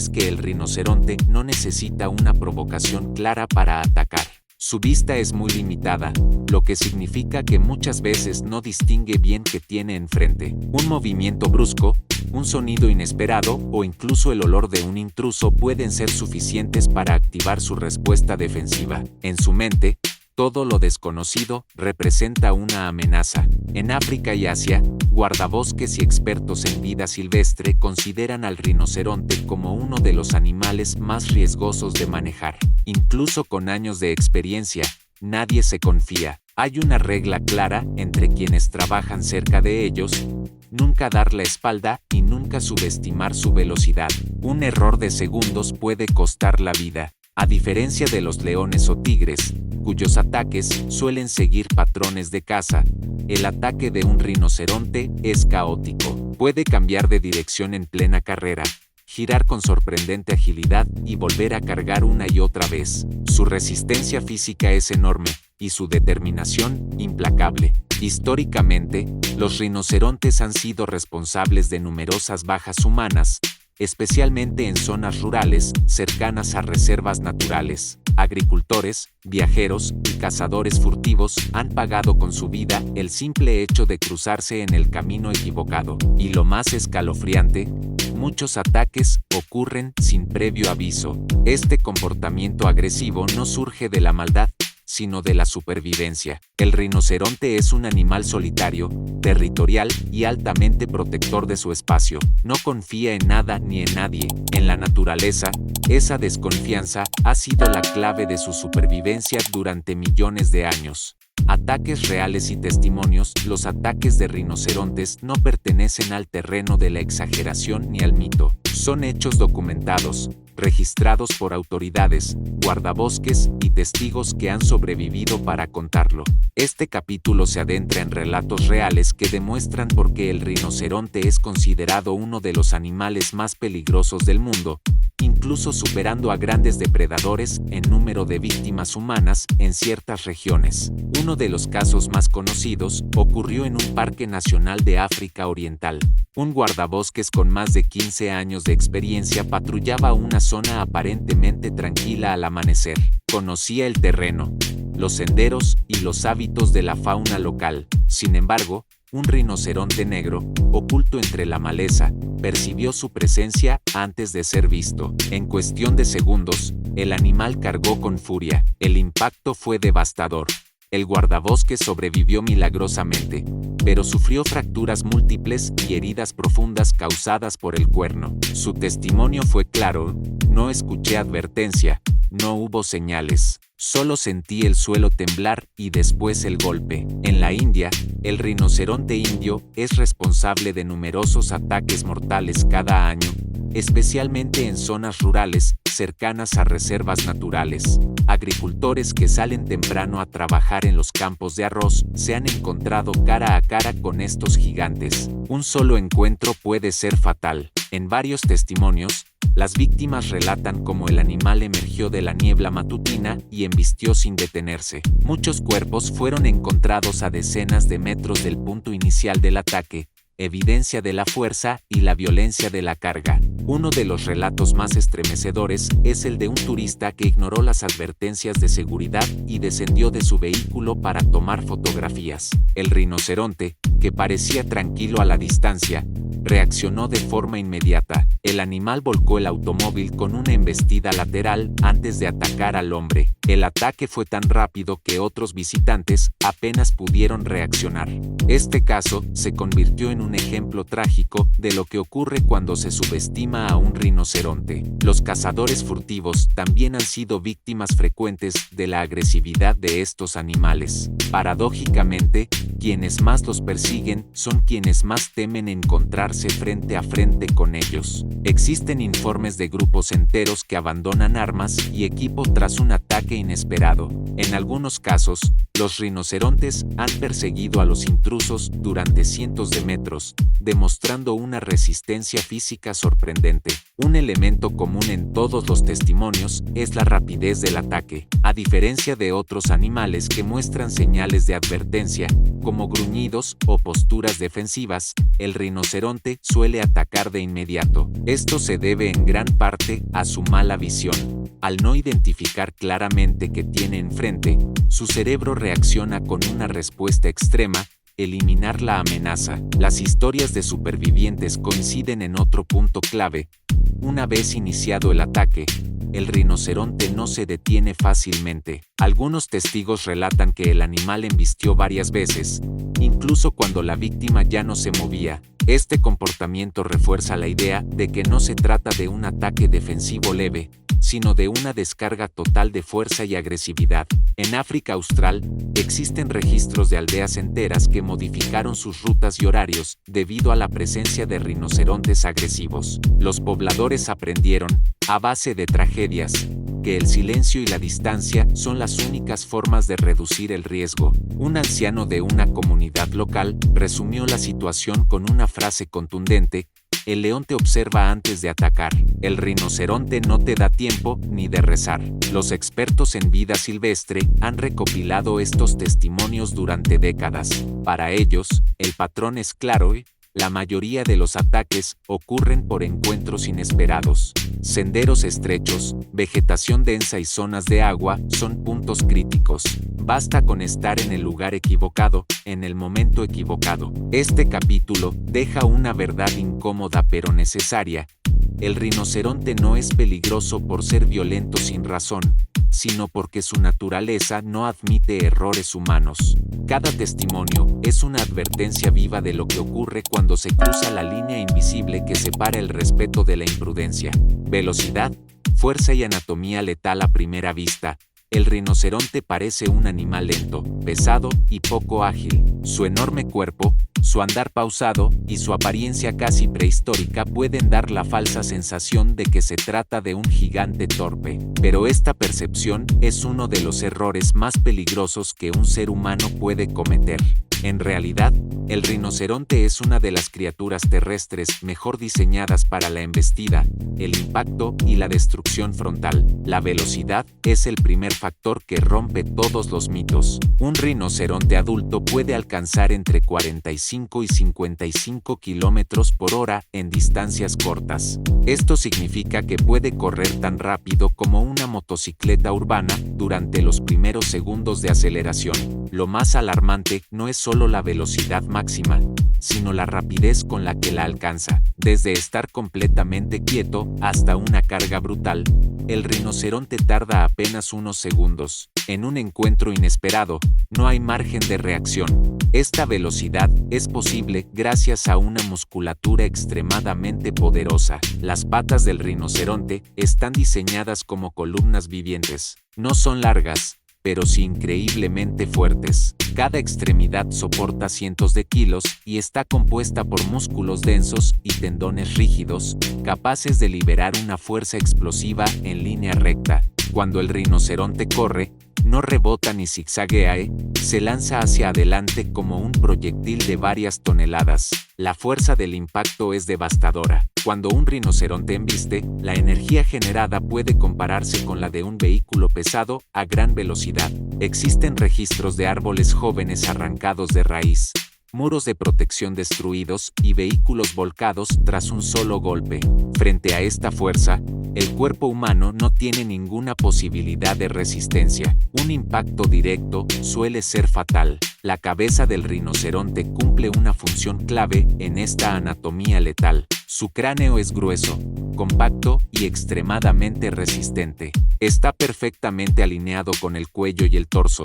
¿Sabías que el rinoceronte no necesita una provocación clara para atacar? Su vista es muy limitada, lo que significa que muchas veces no distingue bien qué tiene enfrente. Un movimiento brusco, un sonido inesperado o incluso el olor de un intruso pueden ser suficientes para activar su respuesta defensiva. En su mente, todo lo desconocido representa una amenaza. En África y Asia, guardabosques y expertos en vida silvestre consideran al rinoceronte como uno de los animales más riesgosos de manejar. Incluso con años de experiencia, nadie se confía. Hay una regla clara entre quienes trabajan cerca de ellos: nunca dar la espalda y nunca subestimar su velocidad. Un error de segundos puede costar la vida. A diferencia de los leones o tigres, cuyos ataques suelen seguir patrones de caza, el ataque de un rinoceronte es caótico. Puede cambiar de dirección en plena carrera, girar con sorprendente agilidad y volver a cargar una y otra vez. Su resistencia física es enorme y su determinación implacable. Históricamente, los rinocerontes han sido responsables de numerosas bajas humanas, especialmente en zonas rurales cercanas a reservas naturales. Agricultores, viajeros y cazadores furtivos han pagado con su vida el simple hecho de cruzarse en el camino equivocado. Y lo más escalofriante, muchos ataques ocurren sin previo aviso. Este comportamiento agresivo no surge de la maldad, sino de la supervivencia. El rinoceronte es un animal solitario, territorial y altamente protector de su espacio. No confía en nada ni en nadie. En la naturaleza, esa desconfianza ha sido la clave de su supervivencia durante millones de años. Ataques reales y testimonios. Los ataques de rinocerontes no pertenecen al terreno de la exageración ni al mito. Son hechos documentados, registrados por autoridades, guardabosques y testigos que han sobrevivido para contarlo. Este capítulo se adentra en relatos reales que demuestran por qué el rinoceronte es considerado uno de los animales más peligrosos del mundo, incluso superando a grandes depredadores en número de víctimas humanas en ciertas regiones. Uno de los casos más conocidos ocurrió en un parque nacional de África Oriental. Un guardabosques con más de 15 años de experiencia patrullaba una zona aparentemente tranquila al amanecer. Conocía el terreno, los senderos y los hábitos de la fauna local. Sin embargo, un rinoceronte negro, oculto entre la maleza, percibió su presencia antes de ser visto. En cuestión de segundos, el animal cargó con furia. El impacto fue devastador. El guardabosques sobrevivió milagrosamente, pero sufrió fracturas múltiples y heridas profundas causadas por el cuerno. Su testimonio fue claro: no escuché advertencia, no hubo señales. Solo sentí el suelo temblar y después el golpe. En la India, el rinoceronte indio es responsable de numerosos ataques mortales cada año, especialmente en zonas rurales cercanas a reservas naturales. Agricultores que salen temprano a trabajar en los campos de arroz se han encontrado cara a cara con estos gigantes. Un solo encuentro puede ser fatal. En varios testimonios, las víctimas relatan cómo el animal emergió de la niebla matutina y embistió sin detenerse. Muchos cuerpos fueron encontrados a decenas de metros del punto inicial del ataque, evidencia de la fuerza y la violencia de la carga. Uno de los relatos más estremecedores es el de un turista que ignoró las advertencias de seguridad y descendió de su vehículo para tomar fotografías. El rinoceronte, que parecía tranquilo a la distancia, reaccionó de forma inmediata. El animal volcó el automóvil con una embestida lateral antes de atacar al hombre. El ataque fue tan rápido que otros visitantes apenas pudieron reaccionar. Este caso se convirtió en un ejemplo trágico de lo que ocurre cuando se subestima a un rinoceronte. Los cazadores furtivos también han sido víctimas frecuentes de la agresividad de estos animales. Paradójicamente, quienes más los persiguen son quienes más temen encontrarse frente a frente con ellos. Existen informes de grupos enteros que abandonan armas y equipo tras un ataque inesperado. En algunos casos, los rinocerontes han perseguido a los intrusos durante cientos de metros, demostrando una resistencia física sorprendente. Un elemento común en todos los testimonios es la rapidez del ataque. A diferencia de otros animales que muestran señales de advertencia, como gruñidos o posturas defensivas, el rinoceronte rinoceronte suele atacar de inmediato. Esto se debe en gran parte a su mala visión. Al no identificar claramente qué tiene enfrente, su cerebro reacciona con una respuesta extrema: eliminar la amenaza. Las historias de supervivientes coinciden en otro punto clave. Una vez iniciado el ataque, el rinoceronte no se detiene fácilmente. Algunos testigos relatan que el animal embistió varias veces, incluso cuando la víctima ya no se movía. Este comportamiento refuerza la idea de que no se trata de un ataque defensivo leve, sino de una descarga total de fuerza y agresividad. En África Austral, existen registros de aldeas enteras que modificaron sus rutas y horarios debido a la presencia de rinocerontes agresivos. Los pobladores aprendieron, a base de tragedias, que el silencio y la distancia son las únicas formas de reducir el riesgo. Un anciano de una comunidad local resumió la situación con una frase contundente: el león te observa antes de atacar. El rinoceronte no te da tiempo ni de rezar. Los expertos en vida silvestre han recopilado estos testimonios durante décadas. Para ellos, el patrón es claro: la mayoría de los ataques ocurren por encuentros inesperados. Senderos estrechos, vegetación densa y zonas de agua son puntos críticos. Basta con estar en el lugar equivocado, en el momento equivocado. Este capítulo deja una verdad incómoda pero necesaria. El rinoceronte no es peligroso por ser violento sin razón, sino porque su naturaleza no admite errores humanos. Cada testimonio es una advertencia viva de lo que ocurre cuando se cruza la línea invisible que separa el respeto de la imprudencia. Velocidad, fuerza y anatomía letal a primera vista. El rinoceronte parece un animal lento, pesado y poco ágil. Su enorme cuerpo, su andar pausado y su apariencia casi prehistórica pueden dar la falsa sensación de que se trata de un gigante torpe. Pero esta percepción es uno de los errores más peligrosos que un ser humano puede cometer. En realidad, el rinoceronte es una de las criaturas terrestres mejor diseñadas para la embestida, el impacto y la destrucción frontal. La velocidad es el primer factor que rompe todos los mitos. Un rinoceronte adulto puede alcanzar entre 45 y 55 kilómetros por hora en distancias cortas. Esto significa que puede correr tan rápido como una motocicleta urbana durante los primeros segundos de aceleración. Lo más alarmante no es solo la velocidad máxima, sino la rapidez con la que la alcanza. Desde estar completamente quieto hasta una carga brutal, el rinoceronte tarda apenas unos segundos. En un encuentro inesperado, no hay margen de reacción. Esta velocidad es posible gracias a una musculatura extremadamente poderosa. Las patas del rinoceronte están diseñadas como columnas vivientes. No son largas, pero sí increíblemente fuertes. Cada extremidad soporta cientos de kilos y está compuesta por músculos densos y tendones rígidos, capaces de liberar una fuerza explosiva en línea recta. Cuando el rinoceronte corre, no rebota ni zigzaguea, se lanza hacia adelante como un proyectil de varias toneladas. La fuerza del impacto es devastadora. Cuando un rinoceronte embiste, la energía generada puede compararse con la de un vehículo pesado a gran velocidad. Existen registros de árboles jóvenes arrancados de raíz, muros de protección destruidos y vehículos volcados tras un solo golpe. Frente a esta fuerza, el cuerpo humano no tiene ninguna posibilidad de resistencia. Un impacto directo suele ser fatal. La cabeza del rinoceronte cumple una función clave en esta anatomía letal. Su cráneo es grueso, compacto y extremadamente resistente. Está perfectamente alineado con el cuello y el torso,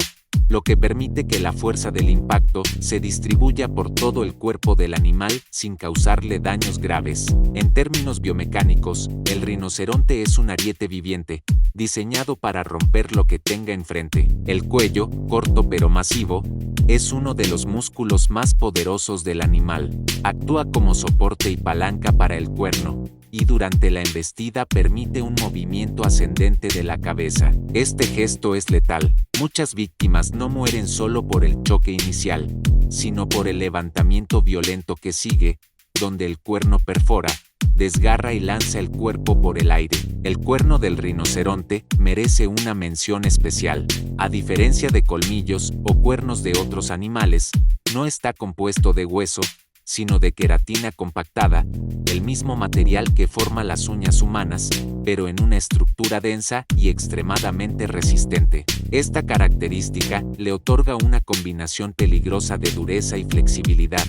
lo que permite que la fuerza del impacto se distribuya por todo el cuerpo del animal sin causarle daños graves. En términos biomecánicos, el rinoceronte es un ariete viviente, diseñado para romper lo que tenga enfrente. El cuello, corto pero masivo, es uno de los músculos más poderosos del animal. Actúa como soporte y palanca para el cuerno, y durante la embestida permite un movimiento ascendente de la cabeza. Este gesto es letal. Muchas víctimas no mueren solo por el choque inicial, sino por el levantamiento violento que sigue, donde el cuerno perfora, desgarra y lanza el cuerpo por el aire. El cuerno del rinoceronte merece una mención especial. A diferencia de colmillos o cuernos de otros animales, no está compuesto de hueso, sino de queratina compactada, el mismo material que forma las uñas humanas, pero en una estructura densa y extremadamente resistente. Esta característica le otorga una combinación peligrosa de dureza y flexibilidad,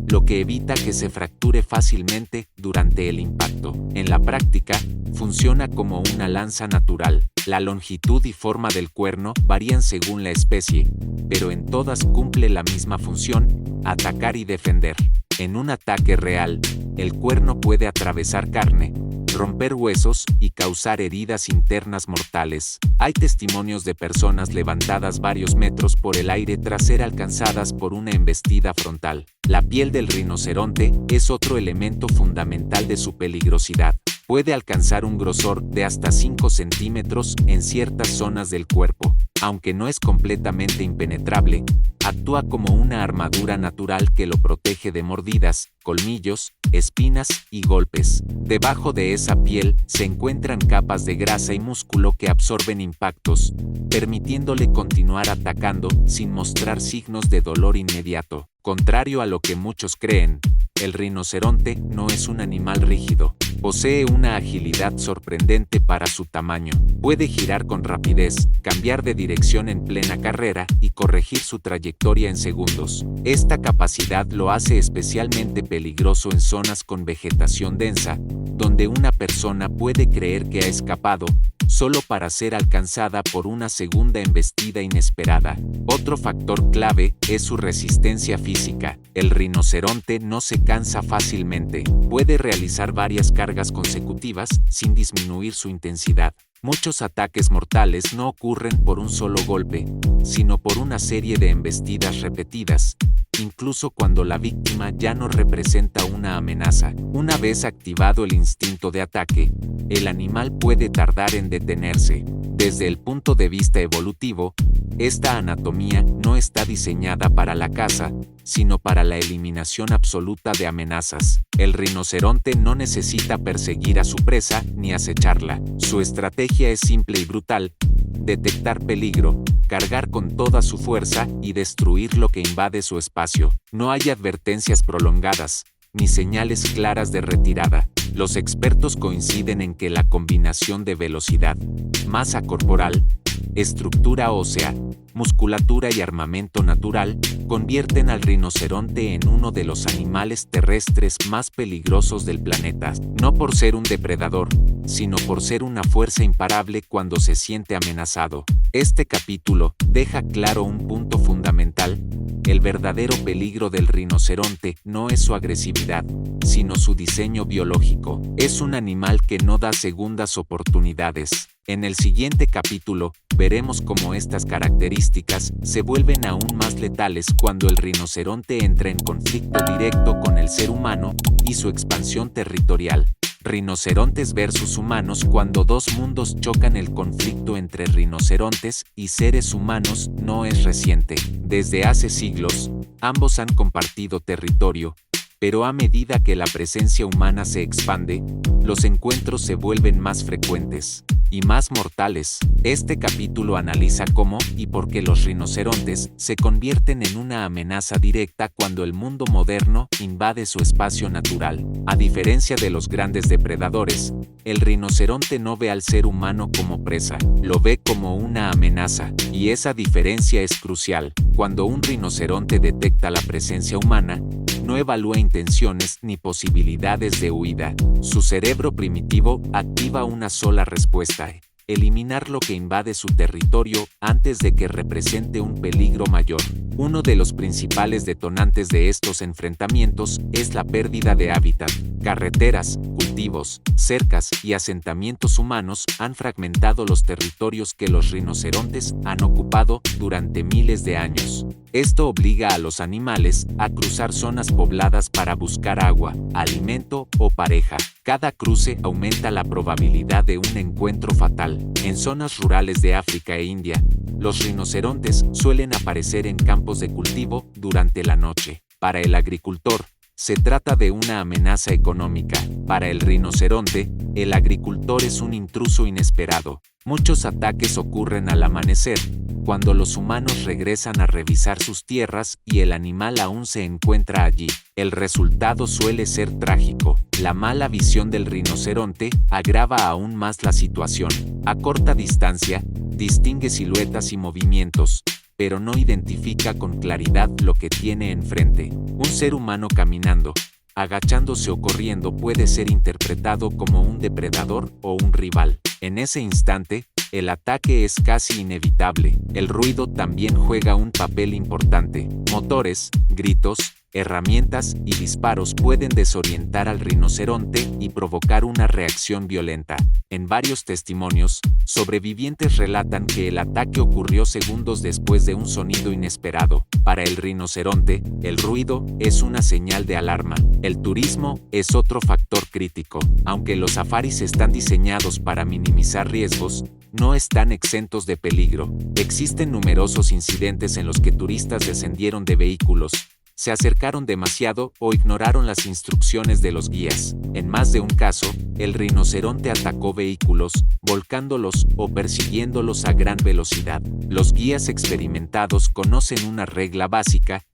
lo que evita que se fracture fácilmente durante el impacto. En la práctica, funciona como una lanza natural. La longitud y forma del cuerno varían según la especie, pero en todas cumple la misma función: atacar y defender. En un ataque real, el cuerno puede atravesar carne, romper huesos y causar heridas internas mortales. Hay testimonios de personas levantadas varios metros por el aire tras ser alcanzadas por una embestida frontal. La piel del rinoceronte es otro elemento fundamental de su peligrosidad. Puede alcanzar un grosor de hasta 5 centímetros en ciertas zonas del cuerpo. Aunque no es completamente impenetrable, actúa como una armadura natural que lo protege de mordidas, colmillos, espinas y golpes. Debajo de esa piel se encuentran capas de grasa y músculo que absorben impactos, permitiéndole continuar atacando sin mostrar signos de dolor inmediato. Contrario a lo que muchos creen, el rinoceronte no es un animal rígido. Posee una agilidad sorprendente para su tamaño. Puede girar con rapidez, cambiar de dirección en plena carrera y corregir su trayectoria en segundos. Esta capacidad lo hace especialmente peligroso en zonas con vegetación densa, donde una persona puede creer que ha escapado, solo para ser alcanzada por una segunda embestida inesperada. Otro factor clave es su resistencia física. El rinoceronte no se cansa fácilmente. Puede realizar varias cargas consecutivas sin disminuir su intensidad. Muchos ataques mortales no ocurren por un solo golpe, sino por una serie de embestidas repetidas, incluso cuando la víctima ya no representa una amenaza. Una vez activado el instinto de ataque, el animal puede tardar en detenerse. Desde el punto de vista evolutivo, esta anatomía no está diseñada para la caza, sino para la eliminación absoluta de amenazas. El rinoceronte no necesita perseguir a su presa ni acecharla. Su estrategia es simple y brutal: detectar peligro, cargar con toda su fuerza y destruir lo que invade su espacio. No hay advertencias prolongadas, ni señales claras de retirada. Los expertos coinciden en que la combinación de velocidad, masa corporal, estructura ósea, musculatura y armamento natural convierten al rinoceronte en uno de los animales terrestres más peligrosos del planeta, no por ser un depredador, sino por ser una fuerza imparable cuando se siente amenazado. Este capítulo deja claro un punto fundamental: el verdadero peligro del rinoceronte no es su agresividad, sino su diseño biológico. Es un animal que no da segundas oportunidades. En el siguiente capítulo, veremos cómo estas características se vuelven aún más letales cuando el rinoceronte entra en conflicto directo con el ser humano y su expansión territorial. Rinocerontes versus humanos. Cuando dos mundos chocan, el conflicto entre rinocerontes y seres humanos no es reciente. Desde hace siglos, ambos han compartido territorio, pero a medida que la presencia humana se expande, los encuentros se vuelven más frecuentes y más mortales. Este capítulo analiza cómo y por qué los rinocerontes se convierten en una amenaza directa cuando el mundo moderno invade su espacio natural. A diferencia de los grandes depredadores, el rinoceronte no ve al ser humano como presa, lo ve como una amenaza, y esa diferencia es crucial. Cuando un rinoceronte detecta la presencia humana, no evalúa intenciones ni posibilidades de huida. Su cerebro primitivo activa una sola respuesta: eliminar lo que invade su territorio antes de que represente un peligro mayor. Uno de los principales detonantes de estos enfrentamientos es la pérdida de hábitat. Carreteras, cultivos, cercas y asentamientos humanos han fragmentado los territorios que los rinocerontes han ocupado durante miles de años. Esto obliga a los animales a cruzar zonas pobladas para buscar agua, alimento o pareja. Cada cruce aumenta la probabilidad de un encuentro fatal. En zonas rurales de África e India, los rinocerontes suelen aparecer en campos de cultivo durante la noche. Para el agricultor, Se trata de una amenaza económica. Para el rinoceronte, el agricultor es un intruso inesperado. Muchos ataques ocurren al amanecer, cuando los humanos regresan a revisar sus tierras y el animal aún se encuentra allí. El resultado suele ser trágico. La mala visión del rinoceronte agrava aún más la situación. A corta distancia, distingue siluetas y movimientos, pero no identifica con claridad lo que tiene enfrente. Un ser humano caminando, agachándose o corriendo puede ser interpretado como un depredador o un rival. En ese instante, el ataque es casi inevitable. El ruido también juega un papel importante. Motores, gritos, herramientas y disparos pueden desorientar al rinoceronte y provocar una reacción violenta. En varios testimonios, sobrevivientes relatan que el ataque ocurrió segundos después de un sonido inesperado. Para el rinoceronte, el ruido es una señal de alarma. El turismo es otro factor crítico. Aunque los safaris están diseñados para minimizar riesgos, no están exentos de peligro. Existen numerosos incidentes en los que turistas descendieron de vehículos, se acercaron demasiado o ignoraron las instrucciones de los guías. En más de un caso, el rinoceronte atacó vehículos, volcándolos o persiguiéndolos a gran velocidad. Los guías experimentados conocen una regla básica: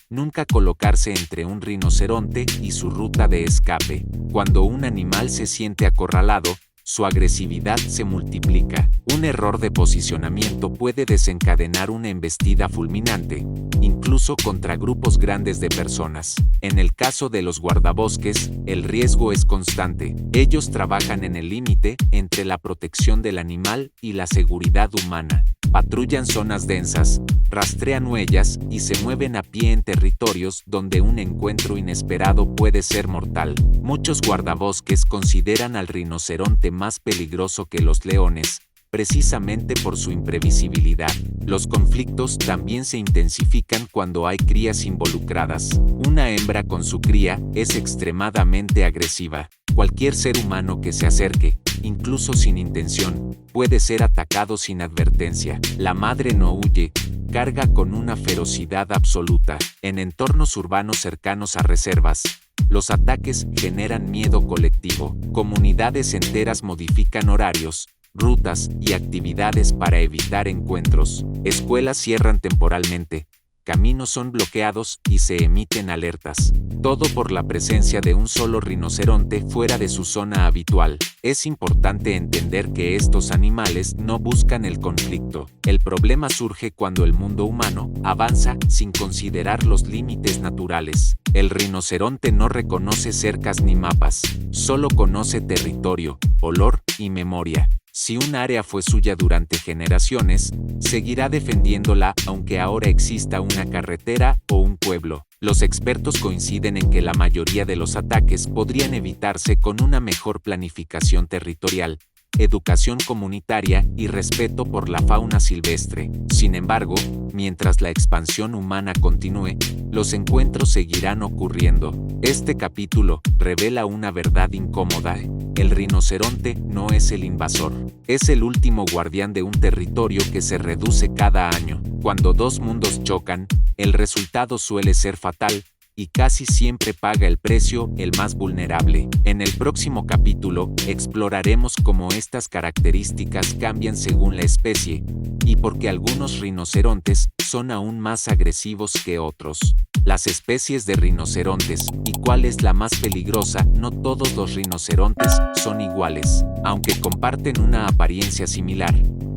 nunca colocarse entre un rinoceronte y su ruta de escape. Cuando un animal se siente acorralado, su agresividad se multiplica. Un error de posicionamiento puede desencadenar una embestida fulminante, incluso contra grupos grandes de personas. En el caso de los guardabosques, el riesgo es constante. Ellos trabajan en el límite entre la protección del animal y la seguridad humana. Patrullan zonas densas, rastrean huellas y se mueven a pie en territorios donde un encuentro inesperado puede ser mortal. Muchos guardabosques consideran al rinoceronte más peligroso que los leones, precisamente por su imprevisibilidad. Los conflictos también se intensifican cuando hay crías involucradas. Una hembra con su cría es extremadamente agresiva. Cualquier ser humano que se acerque, incluso sin intención, puede ser atacado sin advertencia. La madre no huye, carga con una ferocidad absoluta. En entornos urbanos cercanos a reservas, los ataques generan miedo colectivo. Comunidades enteras modifican horarios, rutas y actividades para evitar encuentros. Escuelas cierran temporalmente, caminos son bloqueados y se emiten alertas. Todo por la presencia de un solo rinoceronte fuera de su zona habitual. Es importante entender que estos animales no buscan el conflicto. El problema surge cuando el mundo humano avanza sin considerar los límites naturales. El rinoceronte no reconoce cercas ni mapas, solo conoce territorio, olor y memoria. Si un área fue suya durante generaciones, seguirá defendiéndola aunque ahora exista una carretera o un pueblo. Los expertos coinciden en que la mayoría de los ataques podrían evitarse con una mejor planificación territorial, educación comunitaria y respeto por la fauna silvestre. Sin embargo, mientras la expansión humana continúe, los encuentros seguirán ocurriendo. Este capítulo revela una verdad incómoda. El rinoceronte no es el invasor. Es el último guardián de un territorio que se reduce cada año. Cuando dos mundos chocan, el resultado suele ser fatal, y casi siempre paga el precio el más vulnerable. En el próximo capítulo, exploraremos cómo estas características cambian según la especie, y por qué algunos rinocerontes son aún más agresivos que otros. Las especies de rinocerontes y cuál es la más peligrosa. No todos los rinocerontes son iguales, aunque comparten una apariencia similar.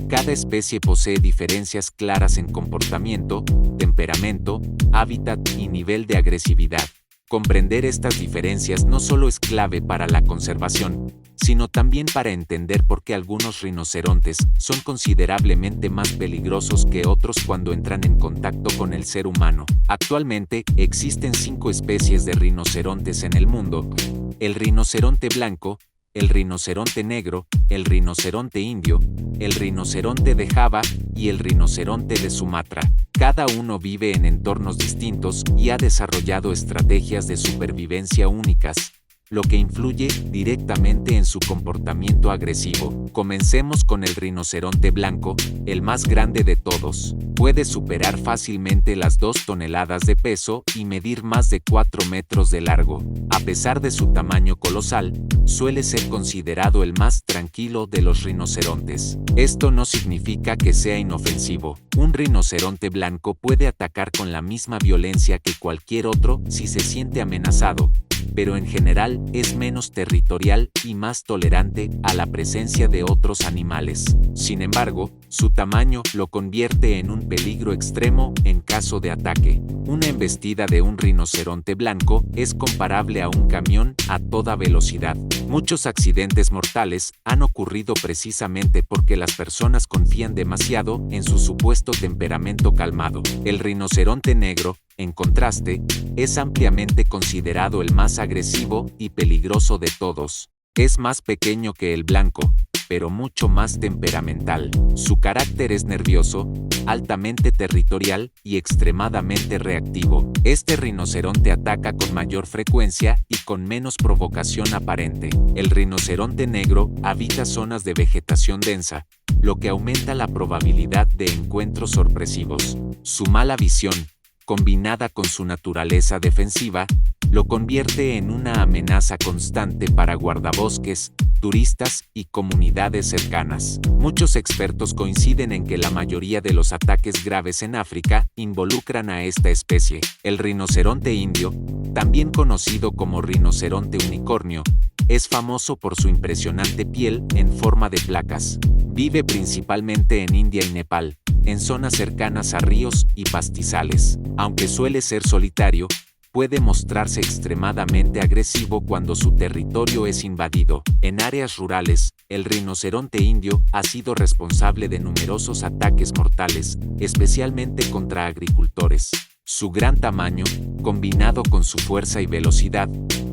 Cada especie posee diferencias claras en comportamiento, temperamento, hábitat y nivel de agresividad. Comprender estas diferencias no solo es clave para la conservación, sino también para entender por qué algunos rinocerontes son considerablemente más peligrosos que otros cuando entran en contacto con el ser humano. Actualmente, existen 5 especies de rinocerontes en el mundo: el rinoceronte blanco, el rinoceronte negro, el rinoceronte indio, el rinoceronte de Java y el rinoceronte de Sumatra. Cada uno vive en entornos distintos y ha desarrollado estrategias de supervivencia únicas. lo que influye directamente en su comportamiento agresivo. Comencemos con el rinoceronte blanco, el más grande de todos. Puede superar fácilmente las 2 toneladas de peso y medir más de 4 metros de largo. A pesar de su tamaño colosal, suele ser considerado el más tranquilo de los rinocerontes. Esto no significa que sea inofensivo. Un rinoceronte blanco puede atacar con la misma violencia que cualquier otro si se siente amenazado, pero en general es menos territorial y más tolerante a la presencia de otros animales. Sin embargo, su tamaño lo convierte en un peligro extremo en caso de ataque. Una embestida de un rinoceronte blanco es comparable a un camión a toda velocidad. Muchos accidentes mortales han ocurrido precisamente porque las personas confían demasiado en su supuesto temperamento calmado. El rinoceronte negro, en contraste, es ampliamente considerado el más agresivo y peligroso de todos. Es más pequeño que el blanco, pero mucho más temperamental. Su carácter es nervioso, altamente territorial y extremadamente reactivo. Este rinoceronte ataca con mayor frecuencia y con menos provocación aparente. El rinoceronte negro habita zonas de vegetación densa, lo que aumenta la probabilidad de encuentros sorpresivos. Su mala visión, combinada con su naturaleza defensiva, lo convierte en una amenaza constante para guardabosques, turistas y comunidades cercanas. Muchos expertos coinciden en que la mayoría de los ataques graves en África involucran a esta especie. El rinoceronte indio, también conocido como rinoceronte unicornio, es famoso por su impresionante piel en forma de placas. Vive principalmente en India y Nepal, en zonas cercanas a ríos y pastizales. Aunque suele ser solitario, puede mostrarse extremadamente agresivo cuando su territorio es invadido. En áreas rurales, el rinoceronte indio ha sido responsable de numerosos ataques mortales, especialmente contra agricultores. Su gran tamaño, combinado con su fuerza y velocidad,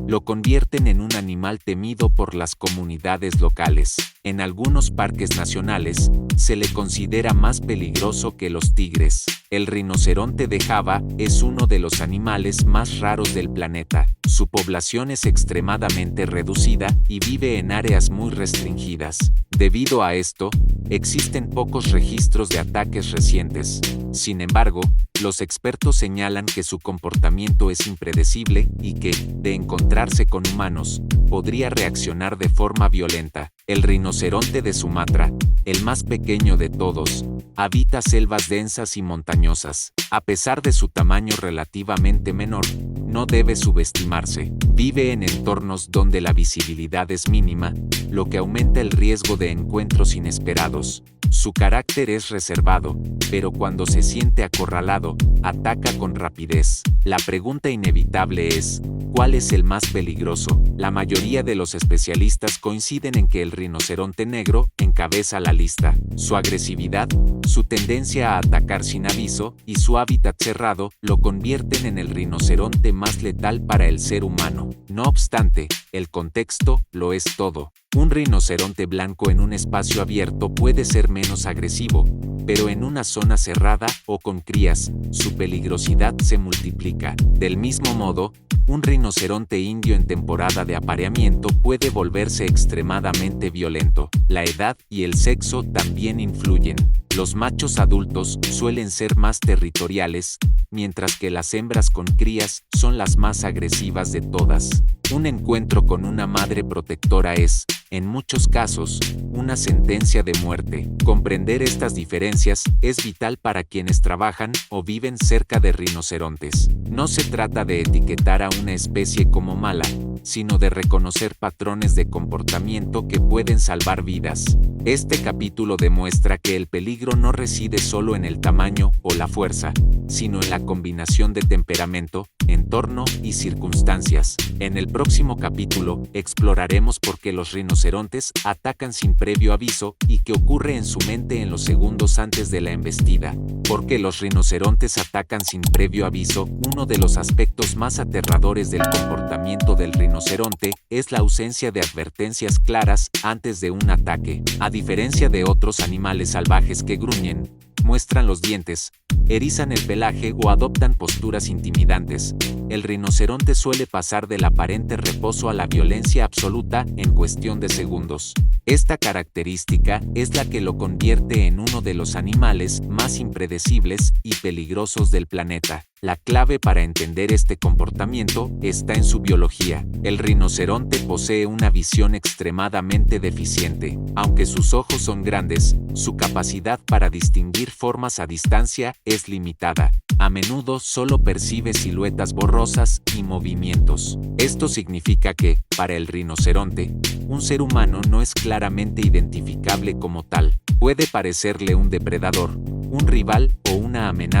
lo convierten en un animal temido por las comunidades locales. En algunos parques nacionales, se le considera más peligroso que los tigres. El rinoceronte de Java es uno de los animales más raros del planeta. Su población es extremadamente reducida y vive en áreas muy restringidas. Debido a esto, existen pocos registros de ataques recientes. Sin embargo, los expertos señalan que su comportamiento es impredecible y que, de encontrarse con humanos, podría reaccionar de forma violenta. El rinoceronte de Sumatra, el más pequeño de todos, habita selvas densas y montañosas. A pesar de su tamaño relativamente menor, no debe subestimarse. Vive en entornos donde la visibilidad es mínima, lo que aumenta el riesgo de encuentros inesperados. Su carácter es reservado, pero cuando se siente acorralado, ataca con rapidez. La pregunta inevitable es, ¿cuál es el más peligroso? La mayoría de los especialistas coinciden en que el rinoceronte negro encabeza la lista. Su agresividad, su tendencia a atacar sin aviso y su hábitat cerrado lo convierten en el rinoceronte más letal para el ser humano. No obstante, el contexto lo es todo. Un rinoceronte blanco en un espacio abierto puede ser menos agresivo, pero en una zona cerrada o con crías, su peligrosidad se multiplica. Del mismo modo, un rinoceronte indio en temporada de apareamiento puede volverse extremadamente violento. La edad y el sexo también influyen. Los machos adultos suelen ser más territoriales, mientras que las hembras con crías son las más agresivas de todas. Un encuentro con una madre protectora es, en muchos casos, una sentencia de muerte. Comprender estas diferencias es vital para quienes trabajan o viven cerca de rinocerontes. No se trata de etiquetar a una especie como mala, sino de reconocer patrones de comportamiento que pueden salvar vidas. Este capítulo demuestra que el peligro no reside solo en el tamaño o la fuerza, sino en la combinación de temperamento, entorno y circunstancias. En el próximo capítulo, exploraremos por qué los rinocerontes atacan sin previo aviso y qué ocurre en su mente en los segundos antes de la embestida. ¿Por qué los rinocerontes atacan sin previo aviso? Uno de los aspectos más aterradores del comportamiento del rinoceronte es la ausencia de advertencias claras antes de un ataque. A diferencia de otros animales salvajes que gruñen, muestran los dientes, erizan el pelaje o adoptan posturas intimidantes, el rinoceronte suele pasar del aparente reposo a la violencia absoluta en cuestión de segundos. Esta característica es la que lo convierte en uno de los animales más impredecibles y peligrosos del planeta. La clave para entender este comportamiento está en su biología. El rinoceronte posee una visión extremadamente deficiente. Aunque sus ojos son grandes, su capacidad para distinguir formas a distancia es limitada. A menudo solo percibe siluetas borrosas y movimientos. Esto significa que, para el rinoceronte, un ser humano no es claramente identificable como tal. Puede parecerle un depredador, un rival o una amenaza